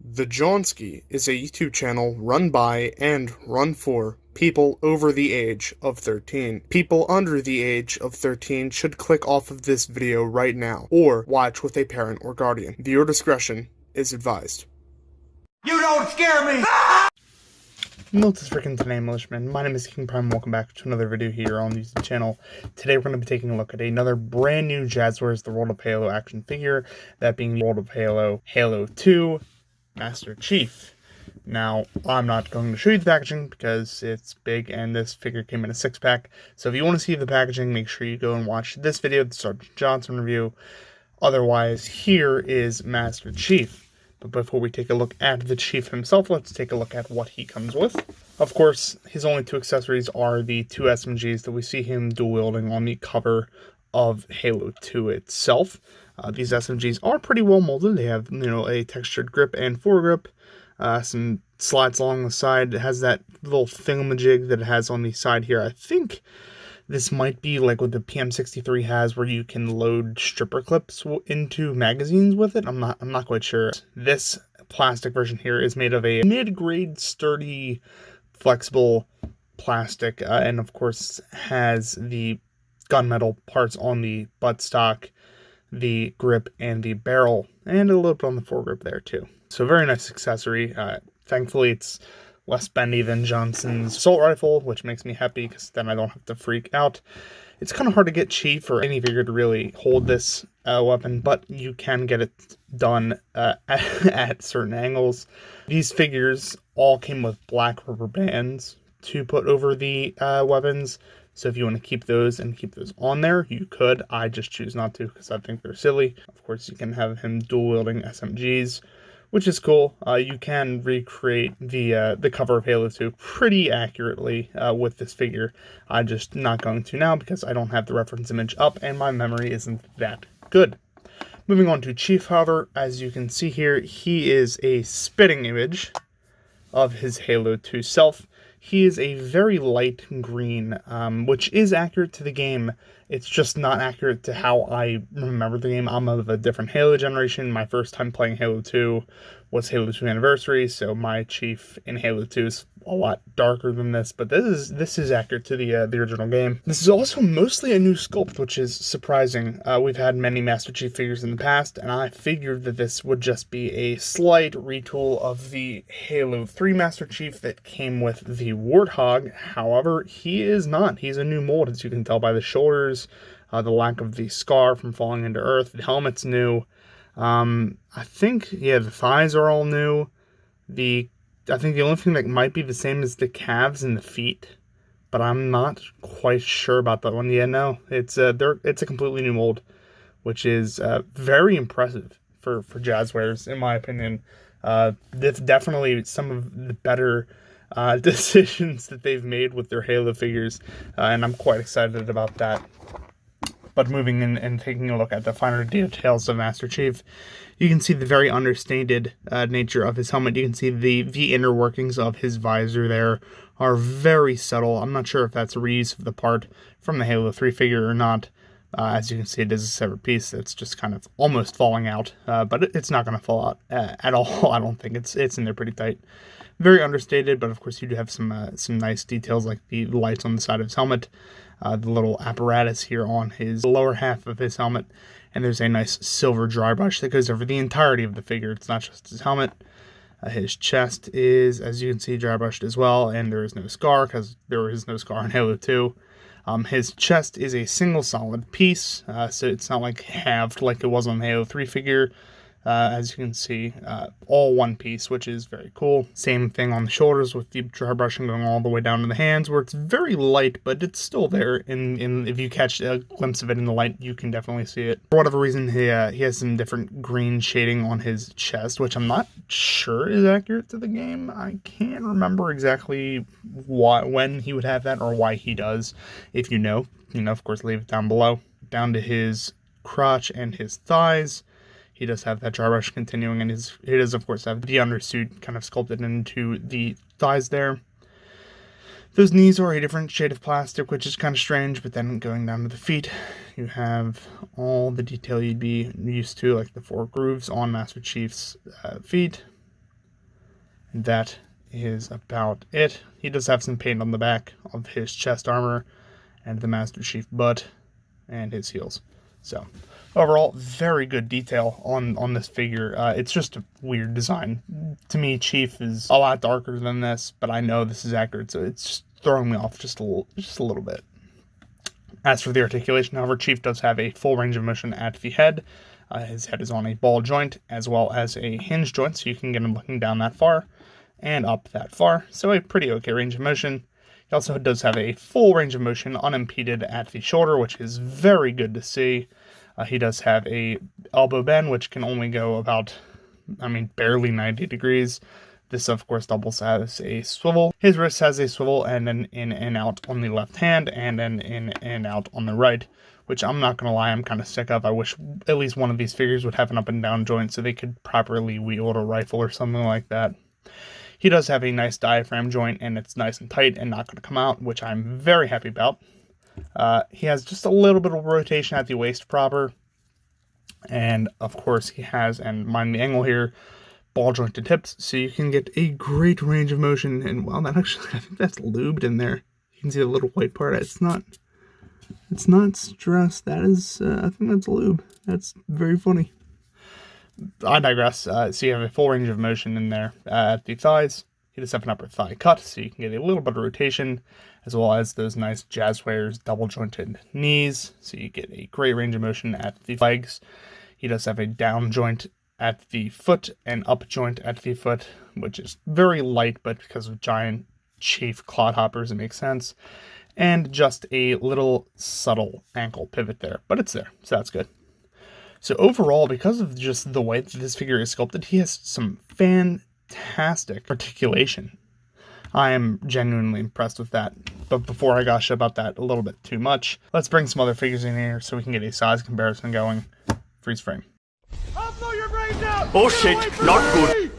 The Johnsky is a YouTube channel run by and run for people over the age of 13. People under the age of 13 should click off of this video right now, or watch with a parent or guardian. Viewer discretion is advised. You don't scare me! Note this freaking today, militiamen. My name is King Prime. Welcome back to another video here on the YouTube channel. Today we're going to be taking a look at another brand new Jazwares The World of Halo action figure, that being the World of Halo Halo 2 Master Chief. Now, I'm not going to show you the packaging because it's big and this figure came in a 6-pack. So if you want to see the packaging, make sure you go and watch this video, the Sergeant Johnson review. Otherwise, here is Master Chief. But before we take a look at the Chief himself, let's take a look at what he comes with. Of course, his only two accessories are the two SMGs that we see him dual-wielding on the cover of Halo 2 itself. These SMGs are pretty well molded. They have, a textured grip and foregrip, some slides along the side. It has that little thingamajig that it has on the side here. I think this might be like what the PM63 has, where you can load stripper clips into magazines with it. I'm not quite sure. This plastic version here is made of a mid-grade, sturdy, flexible plastic, and of course has the gunmetal parts on the buttstock, the grip, and the barrel, and a little bit on the foregrip there too. So very nice accessory. Thankfully, it's less bendy than Johnson's assault rifle, which makes me happy because then I don't have to freak out. It's kind of hard to get Chief or any figure to really hold this weapon, but you can get it done at certain angles. These figures all came with black rubber bands to put over the weapons. So if you want to keep those and keep those on there, you could. I just choose not to because I think they're silly. Of course, you can have him dual-wielding SMGs, which is cool. You can recreate the cover of Halo 2 pretty accurately with this figure. I'm just not going to now because I don't have the reference image up and my memory isn't that good. Moving on to Chief, however, as you can see here, he is a spitting image of his Halo 2 self. He is a very light green, which is accurate to the game. It's just not accurate to how I remember the game. I'm of a different Halo generation. My first time playing Halo 2 was Halo 2 Anniversary, so my Chief in Halo 2 is a lot darker than this, but this is accurate to the original game. This is also mostly a new sculpt, which is surprising. We've had many Master Chief figures in the past, and I figured that this would just be a slight retool of the Halo 3 Master Chief that came with the Warthog. However, he is not. He's a new mold, as you can tell by the shoulders, the lack of the scar from falling into Earth. The helmet's new. I think, the thighs are all new. I think the only thing that might be the same is the calves and the feet, but I'm not quite sure about that one. Yeah, no, it's a completely new mold, which is very impressive for Jazwares, in my opinion. It's definitely some of the better decisions that they've made with their Halo figures, and I'm quite excited about that. But moving in and taking a look at the finer details of Master Chief, you can see the very understated nature of his helmet. You can see the inner workings of his visor there are very subtle. I'm not sure if that's a reuse of the part from the Halo 3 figure or not. As you can see, it is a separate piece that's just kind of almost falling out, but it's not going to fall out at all. I don't think it's in there pretty tight. Very understated, but of course you do have some nice details like the lights on the side of his helmet, the little apparatus here on his lower half of his helmet, and there's a nice silver dry brush that goes over the entirety of the figure. It's not just his helmet. His chest is, as you can see, dry brushed as well, and there is no scar because there is no scar in Halo 2. His chest is a single solid piece, so it's not like halved like it was on the Halo 3 figure. As you can see, all one piece, which is very cool. Same thing on the shoulders with the dry brushing going all the way down to the hands, where it's very light, but it's still there. And if you catch a glimpse of it in the light, you can definitely see it. For whatever reason, he has some different green shading on his chest, which I'm not sure is accurate to the game. I can't remember exactly when he would have that or why he does. If you know, of course, leave it down below. Down to his crotch and his thighs. He does have that dry brush continuing, and he does, of course, have the undersuit kind of sculpted into the thighs there. Those knees are a different shade of plastic, which is kind of strange, but then going down to the feet, you have all the detail you'd be used to, like the 4 grooves on Master Chief's feet. And that is about it. He does have some paint on the back of his chest armor and the Master Chief butt and his heels. So overall, very good detail on this figure. It's just a weird design. To me, Chief is a lot darker than this, but I know this is accurate, so it's just throwing me off just a little bit. As for the articulation, however, Chief does have a full range of motion at the head. His head is on a ball joint as well as a hinge joint, so you can get him looking down that far and up that far. So a pretty okay range of motion. He also does have a full range of motion unimpeded at the shoulder, which is very good to see. He does have a elbow bend, which can only go about, barely 90 degrees. This, of course, doubles as a swivel. His wrist has a swivel and an in and out on the left hand and an in and out on the right, which I'm not going to lie, I'm kind of sick of. I wish at least one of these figures would have an up and down joint so they could properly wield a rifle or something like that. He does have a nice diaphragm joint, and it's nice and tight and not going to come out, which I'm very happy about. He has just a little bit of rotation at the waist proper. And, of course, he has, and mind the angle here, ball jointed hips, so you can get a great range of motion. And, wow, that actually, I think that's lubed in there. You can see the little white part. It's not stress. That is, I think that's lube. That's very funny. I digress. So you have a full range of motion in there at the thighs. He does have an upper thigh cut, so you can get a little bit of rotation, as well as those nice Jazwares double jointed knees, so you get a great range of motion at the legs. He does have a down joint at the foot and up joint at the foot, which is very light, but because of giant Chief clodhoppers, it makes sense. And just a little subtle ankle pivot there, but it's there, so that's good. So overall, because of just the way that this figure is sculpted, he has some fantastic articulation. I am genuinely impressed with that. But before I gush about that a little bit too much, let's bring some other figures in here so we can get a size comparison going. Freeze frame. I'll blow your brains out! Oh shit, not good.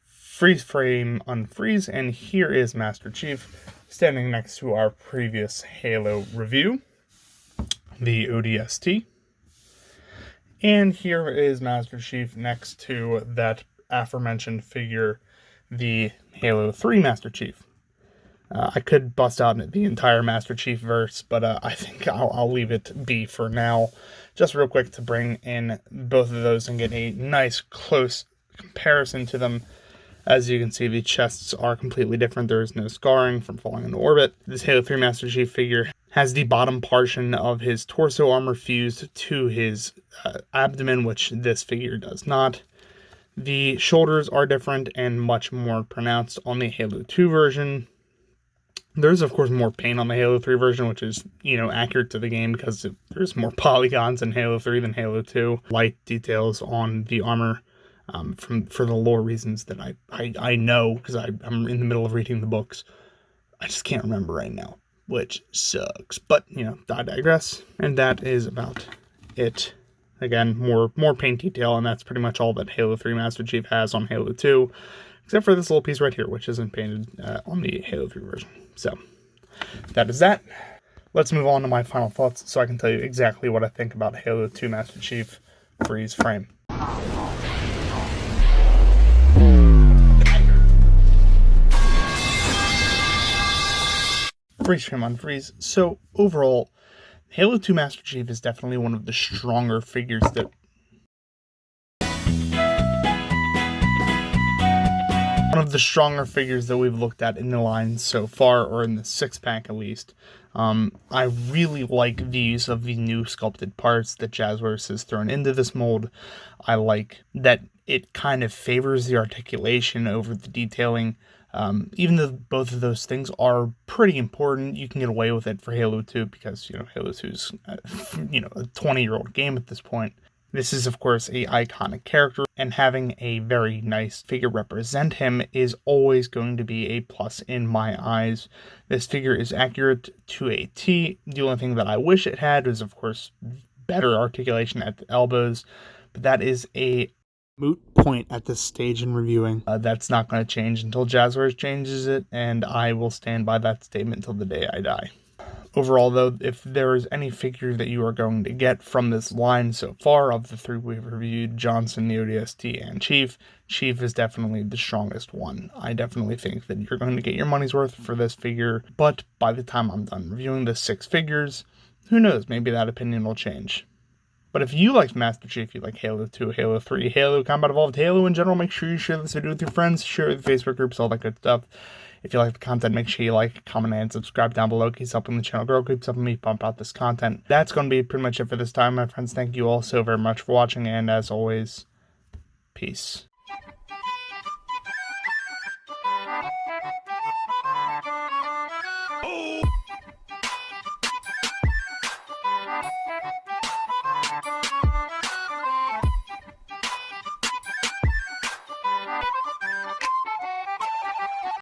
Freeze frame unfreeze, and here is Master Chief standing next to our previous Halo review, the ODST. And here is Master Chief next to that aforementioned figure, the Halo 3 Master Chief. I could bust out the entire Master Chief verse, but I think I'll leave it be for now. Just real quick to bring in both of those and get a nice close comparison to them. As you can see, the chests are completely different. There is no scarring from falling into orbit. This Halo 3 Master Chief figure has the bottom portion of his torso armor fused to his abdomen, which this figure does not. The shoulders are different and much more pronounced on the Halo 2 version. There's, of course, more paint on the Halo 3 version, which is, accurate to the game because there's more polygons in Halo 3 than Halo 2. Light details on the armor. For the lore reasons that I know, because I'm in the middle of reading the books. I just can't remember right now, which sucks. But, I digress. And that is about it. Again, more paint detail, and that's pretty much all that Halo 3 Master Chief has on Halo 2, except for this little piece right here, which isn't painted on the Halo 3 version. So, that is that. Let's move on to my final thoughts, so I can tell you exactly what I think about Halo 2 Master Chief Freeze Frame. Freeze frame unfreeze. So overall, Halo 2 Master Chief is definitely one of the stronger figures that we've looked at in the line so far, or in the 6-pack at least. I really like the use of the new sculpted parts that Jazwares has thrown into this mold. I like that it kind of favors the articulation over the detailing. Even though both of those things are pretty important, you can get away with it for Halo 2 because, Halo 2 is, a 20-year-old game at this point. This is, of course, a iconic character, and having a very nice figure represent him is always going to be a plus in my eyes. This figure is accurate to a T. The only thing that I wish it had was, of course, better articulation at the elbows, but that is a moot point at this stage in reviewing. That's not going to change until Jazwares changes it, and I will stand by that statement until the day I die. Overall, though, if there is any figure that you are going to get from this line so far of the three we've reviewed, Johnson, the ODST, and Chief is definitely the strongest one. I definitely think that you're going to get your money's worth for this figure, but by the time I'm done reviewing the 6 figures, who knows, maybe that opinion will change. But if you like Master Chief, you like Halo 2, Halo 3, Halo, Combat Evolved, Halo in general, make sure you share this video with your friends, share it with Facebook groups, all that good stuff. If you like the content, make sure you like, comment, and subscribe down below. Keeps helping the channel grow, keeps helping me pump out this content. That's going to be pretty much it for this time, my friends. Thank you all so very much for watching, and as always, peace.